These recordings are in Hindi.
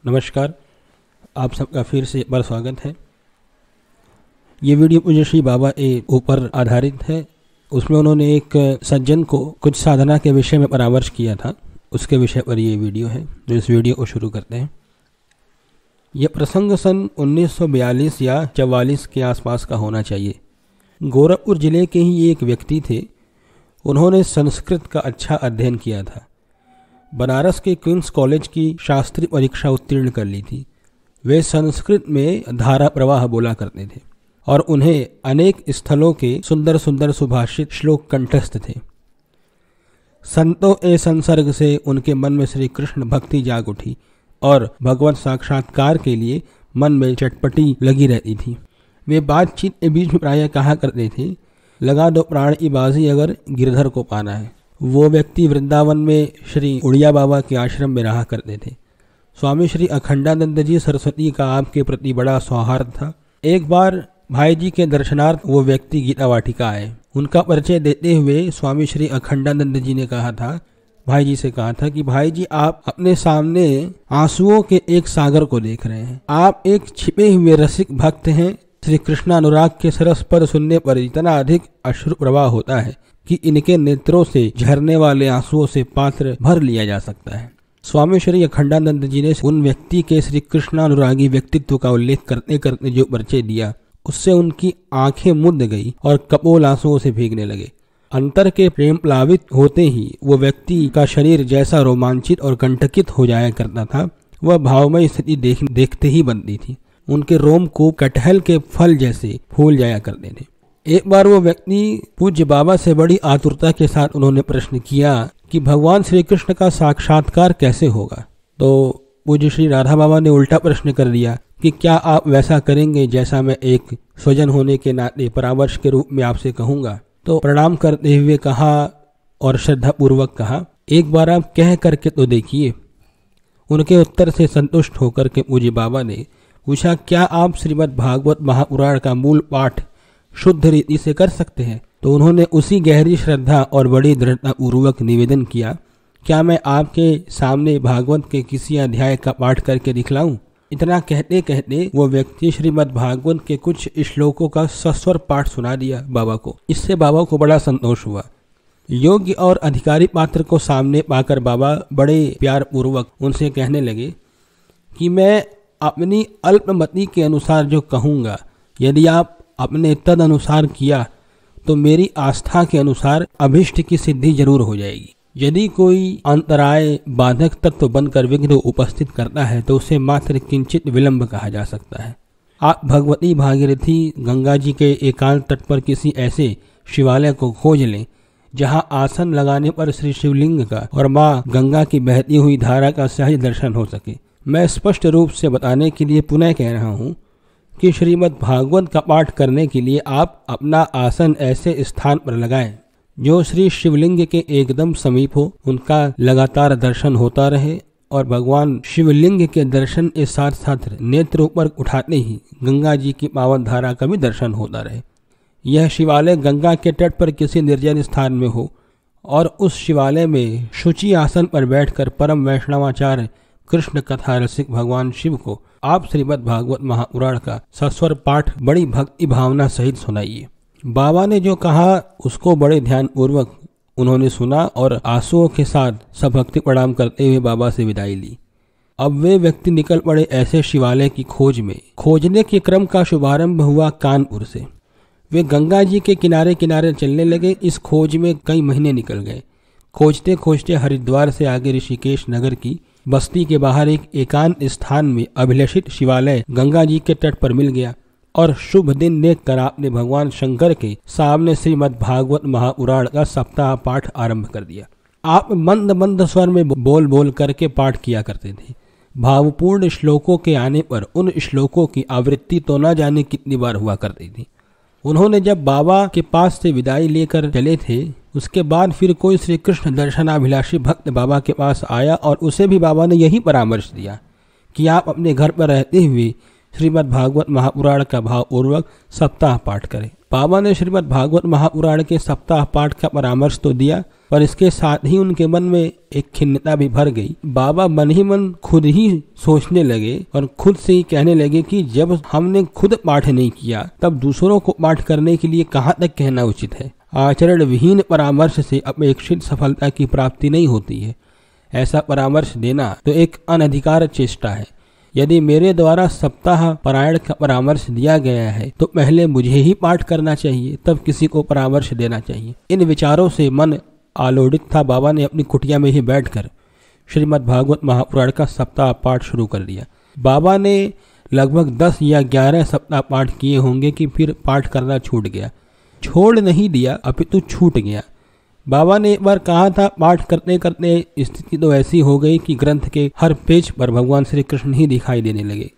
नमस्कार, आप सबका फिर से एक बार स्वागत है। ये वीडियो पूज्य श्री बाबा के ऊपर आधारित है। उसमें उन्होंने एक सज्जन को कुछ साधना के विषय में परामर्श किया था, उसके विषय पर ये वीडियो है। तो इस वीडियो को शुरू करते हैं। यह प्रसंग सन 1942 या 44 के आसपास का होना चाहिए। गोरखपुर जिले के ही एक व्यक्ति थे। उन्होंने संस्कृत का अच्छा अध्ययन किया था। बनारस के क्वींस कॉलेज की शास्त्रीय परीक्षा उत्तीर्ण कर ली थी। वे संस्कृत में धारा प्रवाह बोला करते थे और उन्हें अनेक स्थलों के सुंदर सुंदर सुभाषित श्लोक कंठस्थ थे। संतों ए संसर्ग से उनके मन में श्री कृष्ण भक्ति जाग उठी और भगवत साक्षात्कार के लिए मन में चटपटी लगी रहती थी। वे बातचीत के बीच में प्रायः कहा करते थे, लगा दो प्राण की बाजी अगर गिरधर को पाना है। वो व्यक्ति वृंदावन में श्री उड़िया बाबा के आश्रम में रहा करते थे। स्वामी श्री अखंडानंद जी सरस्वती का आपके प्रति बड़ा सौहार्द था। एक बार भाई जी के दर्शनार्थ वो व्यक्ति गीता वाटिका आए। उनका परिचय देते हुए स्वामी श्री अखंडानंद जी ने कहा था, भाई जी से कहा था कि भाई जी, आप अपने सामने आंसुओं के एक सागर को देख रहे हैं। आप एक छिपे हुए रसिक भक्त हैं। श्री कृष्णानुराग के सरस पद सुनने पर इतना अधिक अश्रु प्रवाह होता है कि इनके नेत्रों से झरने वाले आंसुओं से पात्र भर लिया जा सकता है। स्वामी श्री अखंडानंद जी ने उन व्यक्ति के श्री कृष्णानुरागी व्यक्तित्व का उल्लेख करते करते जो परिचय दिया, उससे उनकी आंखें मुद गई और कपोल आंसुओं से भीगने लगे। अंतर के प्रेम प्लावित होते ही वो व्यक्ति का शरीर जैसा रोमांचित और कंटकित हो जाया करता था, वह भावमय स्थिति देखते ही बनती थी। उनके रोम को कटहल के फल जैसे फूल जाया करते थे। एक बार वो व्यक्ति पूज्य बाबा से बड़ी आतुरता के साथ उन्होंने प्रश्न किया कि भगवान श्री कृष्ण का साक्षात्कार कैसे होगा। तो पूज्य श्री राधा बाबा ने उल्टा प्रश्न कर दिया कि क्या आप वैसा करेंगे जैसा मैं एक स्वजन होने के नाते परामर्श के रूप में आपसे कहूँगा। तो प्रणाम करते हुए कहा और श्रद्धापूर्वक कहा, एक बार आप कह करके तो देखिए। उनके उत्तर से संतुष्ट होकर के पूज्य बाबा ने पूछा, क्या आप श्रीमद् भागवत महापुराण का मूल पाठ शुद्ध रीति से कर सकते हैं। तो उन्होंने उसी गहरी श्रद्धा और बड़ी दृढ़ता पूर्वक निवेदन किया, क्या मैं आपके सामने भागवत के किसी अध्याय का पाठ करके दिखलाऊं। इतना कहते कहते वो व्यक्ति श्रीमद् भागवत के कुछ श्लोकों का सस्वर पाठ सुना दिया बाबा को। इससे बाबा को बड़ा संतोष हुआ। योग्य और अधिकारी पात्र को सामने पाकर बाबा बड़े प्यार पूर्वक उनसे कहने लगे कि मैं अपनी अल्पमति के अनुसार जो कहूँगा, यदि आप अपने तद अनुसार किया तो मेरी आस्था के अनुसार अभिष्ट की सिद्धि जरूर हो जाएगी। यदि कोई अंतराय बाधक तत्व बनकर विघ्न उपस्थित करता है तो उसे मात्र किंचित विलंब कहा जा सकता है। आप भगवती भागीरथी गंगा जी के एकांत तट पर किसी ऐसे शिवालय को खोज लें जहां आसन लगाने पर श्री शिवलिंग का और माँ गंगा की बहती हुई धारा का सहज दर्शन हो सके। मैं स्पष्ट रूप से बताने के लिए पुनः कह रहा हूँ कि श्रीमद् भागवत का पाठ करने के लिए आप अपना आसन ऐसे स्थान पर लगाएं जो श्री शिवलिंग के एकदम समीप हो, उनका लगातार दर्शन होता रहे और भगवान शिवलिंग के दर्शन के साथ साथ नेत्र ऊपर उठाते ही गंगा जी की पावन धारा का भी दर्शन होता रहे। यह शिवालय गंगा के तट पर किसी निर्जन स्थान में हो और उस शिवालय में शुचि आसन पर बैठकर परम वैष्णवाचार्य कृष्ण कथा रसिक भगवान शिव को आप श्रीमद् भागवत महापुराण का सस्वर पाठ बड़ी भक्ति भावना सहित सुनाइए। बाबा ने जो कहा उसको बड़े ध्यान पूर्वक उन्होंने सुना और आंसुओं के साथ सभक्ति प्रणाम करते हुए बाबा से विदाई ली। अब वे व्यक्ति निकल पड़े ऐसे शिवालय की खोज में। खोजने के क्रम का शुभारंभ हुआ कानपुर से। वे गंगा जी के किनारे किनारे चलने लगे। इस खोज में कई महीने निकल गए। खोजते खोजते हरिद्वार से आगे ऋषिकेश नगर की बस्ती के बाहर एक एकांत स्थान में अभिलषित शिवालय गंगा जी के तट पर मिल गया और शुभ दिन देख कर आपने भगवान शंकर के सामने श्रीमद् भागवत महापुराण का सप्ताह पाठ आरंभ कर दिया। आप मंद मंद स्वर में बोल बोल करके पाठ किया करते थे। भावपूर्ण श्लोकों के आने पर उन श्लोकों की आवृत्ति तो न जाने कितनी बार हुआ करती थी। उन्होंने जब बाबा के पास से विदाई लेकर चले थे, उसके बाद फिर कोई श्री कृष्ण दर्शनाभिलाषी भक्त बाबा के पास आया और उसे भी बाबा ने यही परामर्श दिया कि आप अपने घर पर रहते हुए श्रीमद् भागवत महापुराण का भावपूर्वक सप्ताह पाठ करें। बाबा ने श्रीमद् भागवत महापुराण के सप्ताह पाठ का परामर्श तो दिया, पर इसके साथ ही उनके मन में एक खिन्नता भी भर गई। बाबा मन ही मन खुद ही सोचने लगे और खुद से ही कहने लगे कि जब हमने खुद पाठ नहीं किया तब दूसरों को पाठ करने के लिए कहाँ तक कहना उचित है। आचरण विहीन परामर्श से अपेक्षित सफलता की प्राप्ति नहीं होती है। ऐसा परामर्श देना तो एक अनधिकार चेष्टा है। यदि मेरे द्वारा सप्ताह पारायण का परामर्श दिया गया है तो पहले मुझे ही पाठ करना चाहिए, तब किसी को परामर्श देना चाहिए। इन विचारों से मन आलोड़ित था। बाबा ने अपनी कुटिया में ही बैठकर श्रीमद् भागवत महापुराण का सप्ताह पाठ शुरू कर दिया। बाबा ने लगभग 10 या 11 सप्ताह पाठ किए होंगे कि फिर पाठ करना छूट गया। छोड़ नहीं दिया, अपितु छूट गया। बाबा ने एक बार कहा था, पाठ करते करते स्थिति तो ऐसी हो गई कि ग्रंथ के हर पेज पर भगवान श्री कृष्ण ही दिखाई देने लगे।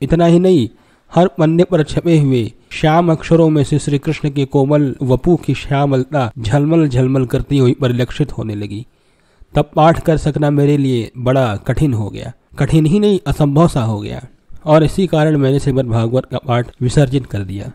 इतना ही नहीं, हर पन्ने पर छपे हुए श्याम अक्षरों में से श्री कृष्ण के कोमल वपु की श्यामलता झलमल झलमल करती हुई परिलक्षित होने लगी। तब पाठ कर सकना मेरे लिए बड़ा कठिन हो गया। कठिन ही नहीं, असंभव सा हो गया, और इसी कारण मैंने श्रीमद् भागवत का पाठ विसर्जित कर दिया।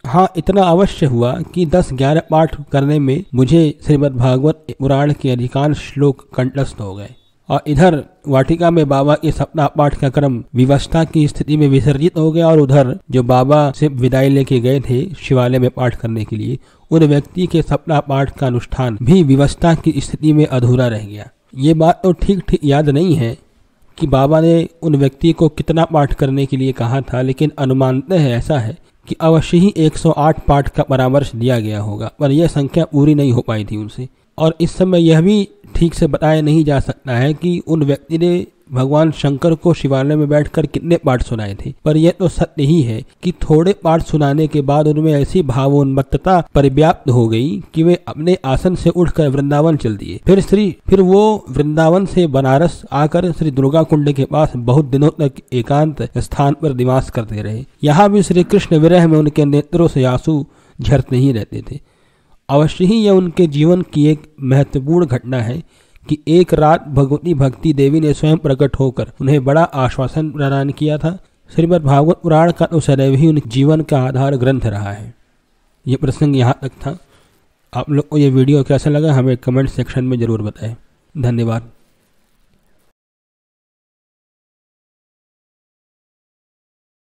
हाँ, इतना अवश्य हुआ कि 10-11 पाठ करने में मुझे श्रीमद् भागवत पुराण के अधिकांश श्लोक कंठस्थ हो गए, और इधर वाटिका में बाबा के सप्ताह पाठ का क्रम विवस्था की स्थिति में विसर्जित हो गया, और उधर जो बाबा से विदाई लेके गए थे शिवालय में पाठ करने के लिए, उन व्यक्ति के सप्ताह पाठ का अनुष्ठान भी विवस्था की स्थिति में अधूरा रह गया। ये बात तो ठीक याद नहीं है कि बाबा ने उन व्यक्ति को कितना पाठ करने के लिए कहा था, लेकिन अनुमानतः ऐसा है कि अवश्य ही 108 पाठ का परामर्श दिया गया होगा, पर यह संख्या पूरी नहीं हो पाई थी उनसे। और इस समय यह भी ठीक से बताया नहीं जा सकता है कि उन व्यक्ति ने भगवान शंकर को शिवालय में बैठकर कितने पाठ सुनाए थे, पर यह तो सत्य ही है कि थोड़े पाठ सुनाने के बाद उनमें ऐसी भावोन्मत्तता परिव्याप्त हो गई कि वे अपने आसन से उठकर वृंदावन चल दिए। फिर वो वृंदावन से बनारस आकर श्री दुर्गा कुंड के पास बहुत दिनों तक एकांत स्थान पर निवास करते रहे। यहाँ भी श्री कृष्ण विरह में उनके नेत्रों से आंसू झरते ही रहते थे। अवश्य ही यह उनके जीवन की एक महत्वपूर्ण घटना है कि एक रात भगवती भक्ति देवी ने स्वयं प्रकट होकर उन्हें बड़ा आश्वासन प्रदान किया था। श्रीमद् भागवत पुराण का तो सदैव ही उनके जीवन का आधार ग्रंथ रहा है। ये प्रसंग यहाँ तक था। आप लोग को ये वीडियो कैसा लगा हमें कमेंट सेक्शन में जरूर बताएं। धन्यवाद।